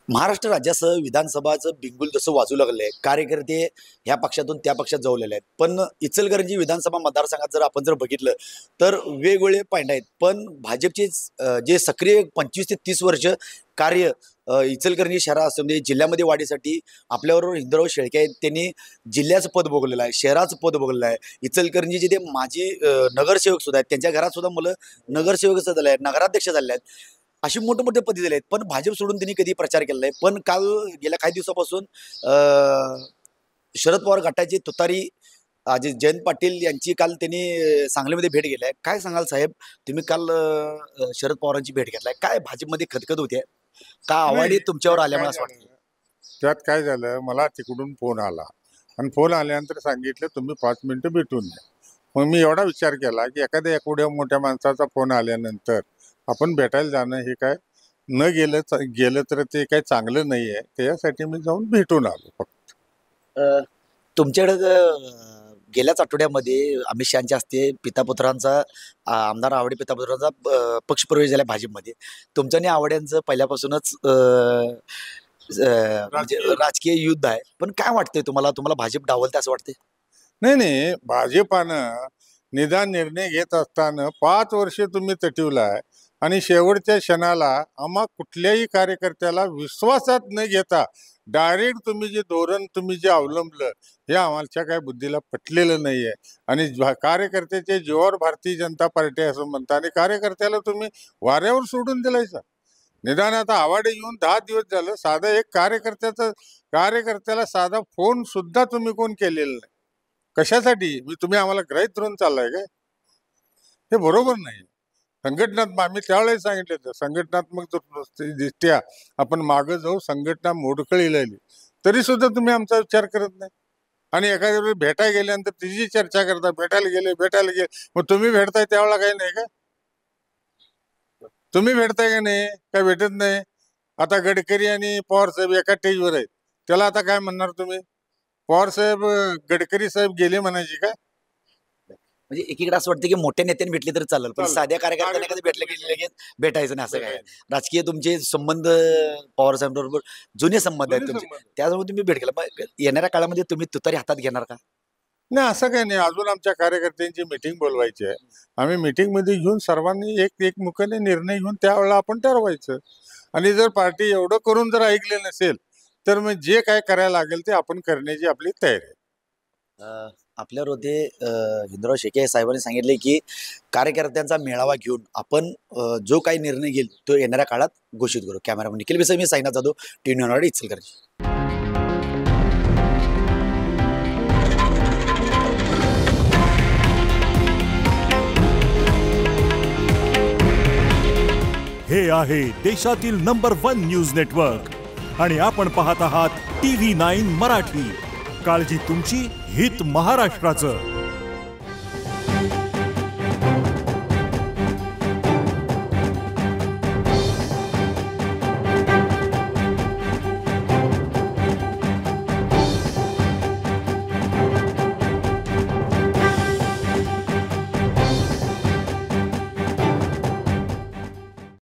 महाराष्ट्र राज्यासह विधानसभाचं बिंगुल जसं वाजू लागलंय, कार्यकर्ते ह्या पक्षातून त्या पक्षात जाऊलेले आहेत. पण इचलकरंजी विधानसभा मतदारसंघात जर आपण बघितलं तर वेगवेगळे पॉईंट आहेत. पण भाजपचे जे सक्रिय 25 ते 30 वर्ष कार्य इचलकरंजी शहरात असं म्हणजे जिल्ह्यामध्ये वाढीसाठी आपल्याबरोबर हिंदराव शेळके आहेत. त्यांनी जिल्ह्याचं पद भोगलेलं आहे, शहराचं पद भोगलेलं आहे. इचलकरंजीचे ते माजी नगरसेवक सुद्धा आहेत, त्यांच्या घरात सुद्धा मुलं नगरसेवक झाले आहेत, नगराध्यक्ष झाले आहेत. अशी मोठे पदे दिले आहेत. पण भाजप सोडून त्यांनी कधी प्रचार केला नाही. पण काल गेल्या काही दिवसापासून शरद पवार गटाचे तुतारी जयंत पाटील यांची काल त्यांनी सांगलीमध्ये भेट घेतली आहे. काय सांगाल साहेब, तुम्ही काल शरद पवारांची भेट घेतलाय, काय भाजपमध्ये खदखद होते का आव्हाने तुमच्यावर आल्यामुळे असं वाटतं? त्यात काय झालं, मला तिकडून फोन आला आणि फोन आल्यानंतर सांगितलं तुम्ही 5 मिनिटं भेटून द्या. मग मी एवढा विचार केला की एखाद्या एवढ्या मोठ्या माणसाचा फोन आल्यानंतर आपण भेटायला जाणं हे काय न गेलं तर ते काही चांगलं नाही आहे. त्यासाठी मी जाऊन भेटून आलो फक्त. तुमच्याकडे गेल्याच आठवड्यामध्ये अमित शहाच्या हस्ते पितापुत्रांचा आमदार आवडे पितापुत्रांचा पक्षप्रवेश झाला भाजपमध्ये. तुमच्या आणि आवड्यांचं पहिल्यापासूनच म्हणजे राजकीय युद्ध आहे. पण काय वाटतंय तुम्हाला भाजप डावलते असं वाटतंय? नाही, भाजपानं निदान निर्णय घेत असताना 5 वर्षे तुम्ही तटवलाय आणि शेवटच्या क्षणाला आम्हा कुठल्याही कार्यकर्त्याला विश्वासात न घेता डायरेक्ट तुम्ही जे धोरण जे अवलंबलं हे आमच्या काय बुद्धीला पटलेलं नाही आहे. आणि कार्यकर्त्याच्या जीवावर भारतीय जनता पार्टी असं म्हणता आणि कार्यकर्त्याला तुम्ही वाऱ्यावर सोडून दिलायचा. निदान आता आवाडे येऊन 10 दिवस झालं, साधा एक कार्यकर्त्याला साधा फोन सुद्धा तुम्ही कोण केलेला नाही. कशासाठी? तुम्ही आम्हाला ग्रहित धरून चाललाय काय? हे बरोबर नाही. संघटनात्मक आम्ही त्यावेळेस सांगितलं संघटनात्मक दृष्ट्या आपण मागं जाऊ, संघटना मोडकळी लागली तरी सुद्धा तुम्ही आमचा विचार करत नाही. आणि एखाद्या वेळी भेटायला गेल्यानंतर तिची चर्चा करता, भेटायला गेले मग तुम्ही भेटताय त्यावेळेला काही नाही का? तुम्ही भेटताय का नाही? काय भेटत नाही. आता गडकरी आणि पवार साहेब एका स्टेजवर आहेत, त्याला आता काय म्हणणार तुम्ही? पवार साहेब गडकरी साहेब गेले म्हणायची का? म्हणजे एकीकडे असं वाटतं की मोठ्या नेत्यांनी भेटले तर चालेल, पण साध्या कार्यकर्त्यांना कधी भेटले की लगेच भेटायचं नाही असं काय? राजकीय तुमचे संबंध पवार साहेब बरोबर जुने संबंध आहेत तुमचे, त्यामुळे तुम्ही भेट केला. मग येणाऱ्या काळामध्ये तुम्ही तुतारी हातात घेणार का? नाही, असं काही नाही. अजून आमच्या कार्यकर्त्यांची मीटिंग बोलवायची आहे. आम्ही मीटिंग मध्ये घेऊन सर्वांनी एकमुखाने निर्णय घेऊन त्यावेळेला आपण ठरवायचं. आणि जर पार्टी एवढं करून जर ऐकले नसेल तर मग जे काय करायला लागेल ते आपण करण्याची आपली तयारी आहे. आपल्यावर होते हिंदराव शेळके साहेबांनी सांगितले की कार्यकर्त्यांचा मेळावा घेऊन आपण जो काही निर्णय घेईल तो येणाऱ्या काळात घोषित करू. कॅमेरामन निखिल बिसे, मी साईनाथ जाधव, टीव्ही मराठी, इचलकरंजी. हे आहे देशातील नंबर 1 न्यूज नेटवर्क आणि आपण पाहत आहात TV9 मराठी. काळजी तुमची, हित महाराष्ट्राचं.